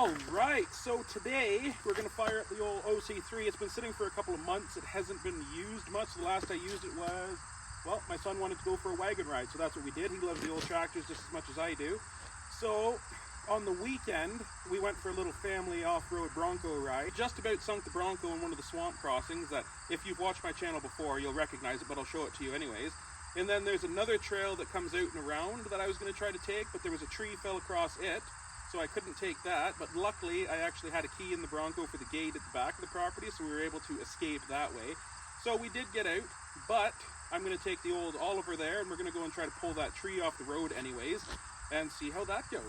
Alright, so today we're going to fire up the old OC3. It's been sitting for a couple of months. It hasn't been used much. The last I used it was, well, my son wanted to go for a wagon ride, so that's what we did. He loves the old tractors just as much as I do. So on the weekend, we went for a little family off-road Bronco ride. Just about sunk the Bronco in one of the swamp crossings that, if you've watched my channel before, you'll recognize it, but I'll show it to you anyways. And then there's another trail that comes out and around that I was going to try to take, but there was a tree fell across it, so I couldn't take that. But luckily, I actually had a key in the Bronco for the gate at the back of the property, so we were able to escape that way. So we did get out, but I'm going to take the old Oliver there, and we're going to go and try to pull that tree off the road anyways, and see how that goes.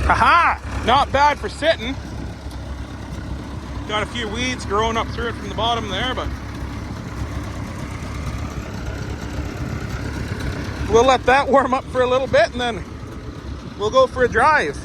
Haha! Not bad for sitting. Got a few weeds growing up through it from the bottom there, but we'll let that warm up for a little bit and then we'll go for a drive.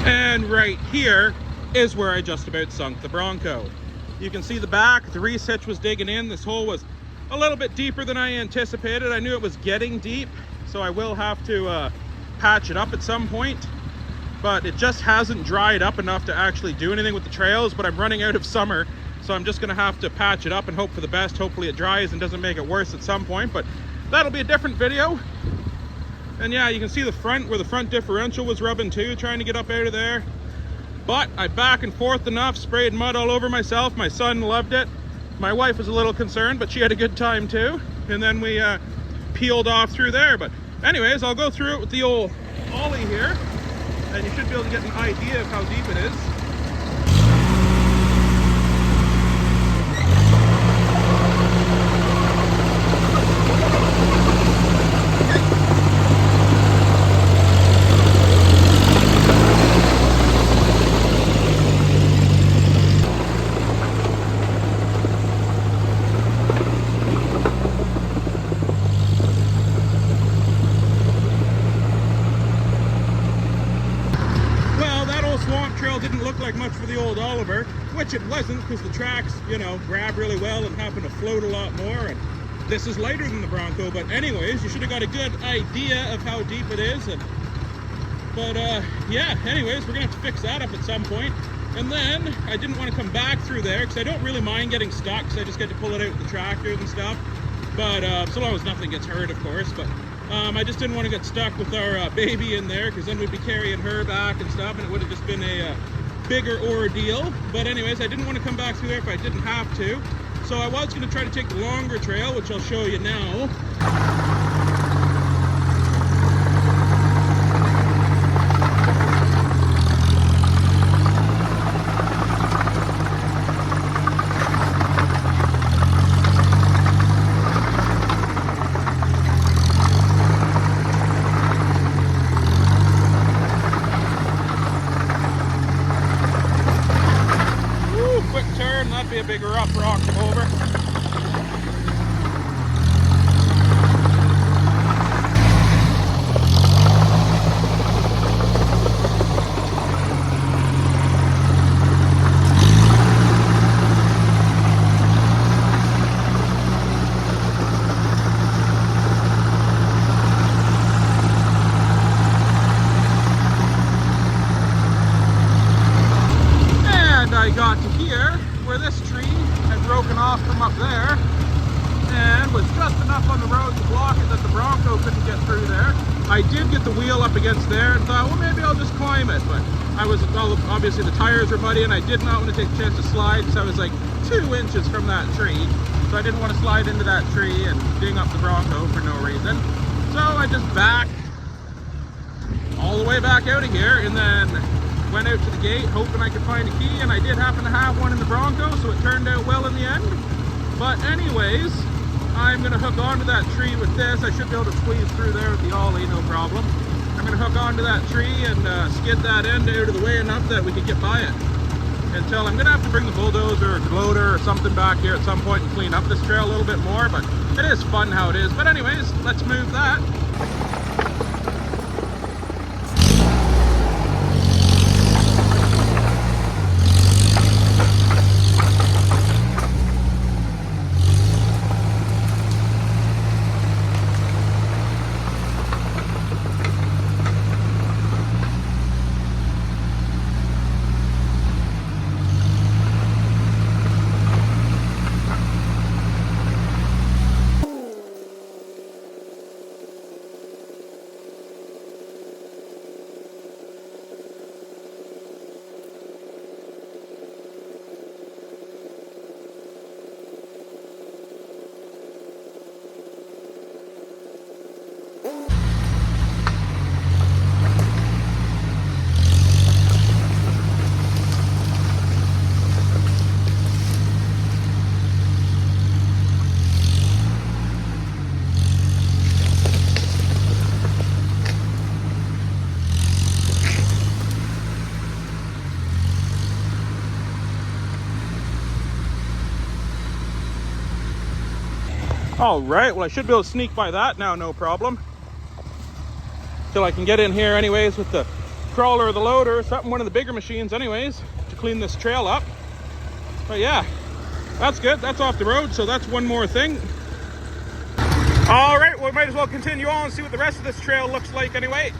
And right here is where I just about sunk the Bronco. You can see the back, the reese hitch was digging in. This hole was a little bit deeper than I anticipated. I knew it was getting deep, so I will have to patch it up at some point. But it just hasn't dried up enough to actually do anything with the trails, but I'm running out of summer, so I'm just gonna have to patch it up and hope for the best. Hopefully it dries and doesn't make it worse at some point, but that'll be a different video. And yeah, you can see the front, where the front differential was rubbing too, trying to get up out of there. But I back and forth enough, sprayed mud all over myself. My son loved it. My wife was a little concerned, but she had a good time too. And then we peeled off through there. But anyways, I'll go through it with the old ollie here, and you should be able to get an idea of how deep it is. Didn't look like much for the old Oliver, which it wasn't, because the tracks, you know, grab really well and happen to float a lot more, and this is lighter than the Bronco. But anyways, you should have got a good idea of how deep it is. But yeah, anyways, we're gonna have to fix that up at some point. And then I didn't want to come back through there because I don't really mind getting stuck, because I just get to pull it out with the tractor and stuff. But so long as nothing gets hurt, of course. But I just didn't want to get stuck with our baby in there, because then we'd be carrying her back and stuff, and it would have just been a bigger ordeal. But anyways, I didn't want to come back through there if I didn't have to. So I was going to try to take the longer trail, which I'll show you now. That'd be a bigger rough rock come over. And I got to here where this tree had broken off from up there and was just enough on the road to block it that the Bronco couldn't get through there. I did get the wheel up against there and thought, well, maybe I'll just climb it, but I was, well, obviously the tires were muddy and I did not want to take a chance to slide, because I was like 2 inches from that tree, so I didn't want to slide into that tree and ding up the Bronco for no reason. So I just backed all the way back out of here and then went out to the gate hoping I could find a key, and I did happen to have one in the Bronco, so it turned out well in the end. But anyways, I'm going to hook onto that tree with this. I should be able to squeeze through there with the ollie, no problem. I'm going to hook onto that tree and skid that end out of the way enough that we could get by it. Until I'm going to have to bring the bulldozer or loader or something back here at some point and clean up this trail a little bit more, but it is fun how it is. But anyways, let's move that. All right, well, I should be able to sneak by that now, no problem. Till I can get in here anyways with the crawler or the loader or something, one of the bigger machines anyways, to clean this trail up. But yeah, that's good. That's off the road, so that's one more thing. All right, well, we might as well continue on and see what the rest of this trail looks like anyway.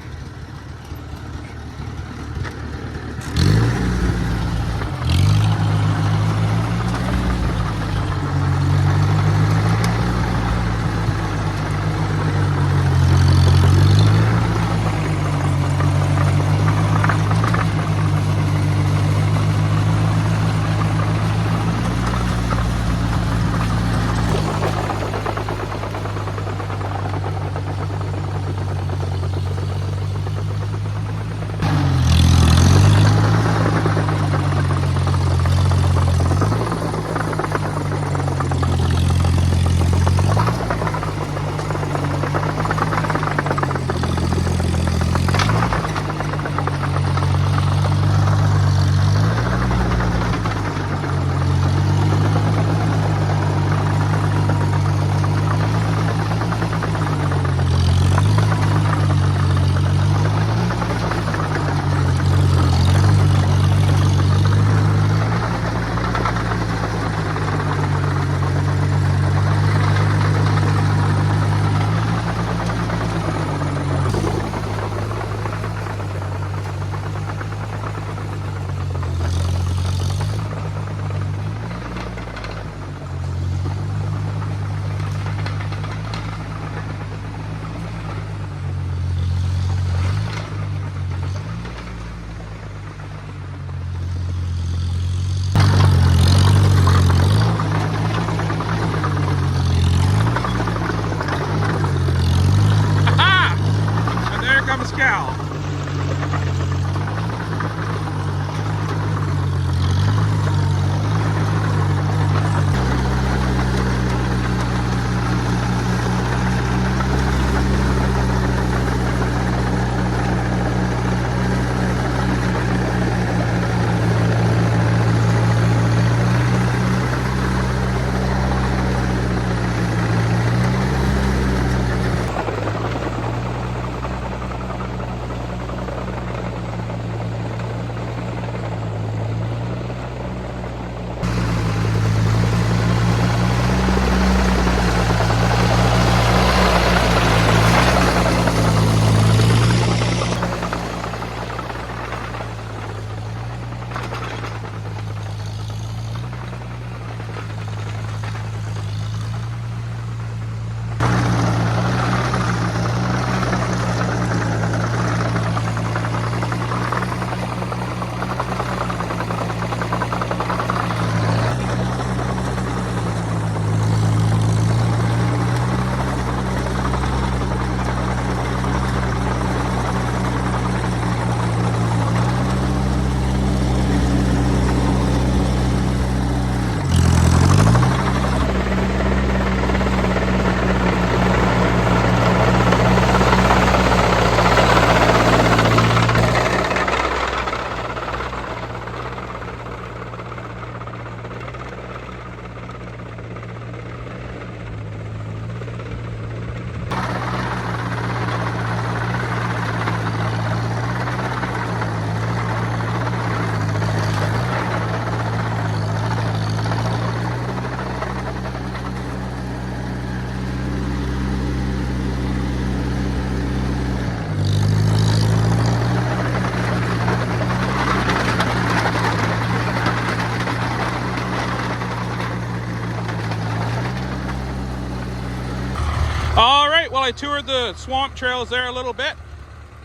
well, I toured the swamp trails there a little bit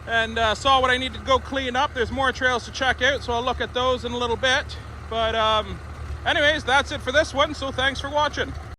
and saw what I needed to go clean up. There's more trails to check out, so I'll look at those in a little bit. But anyways, that's it for this one, so thanks for watching.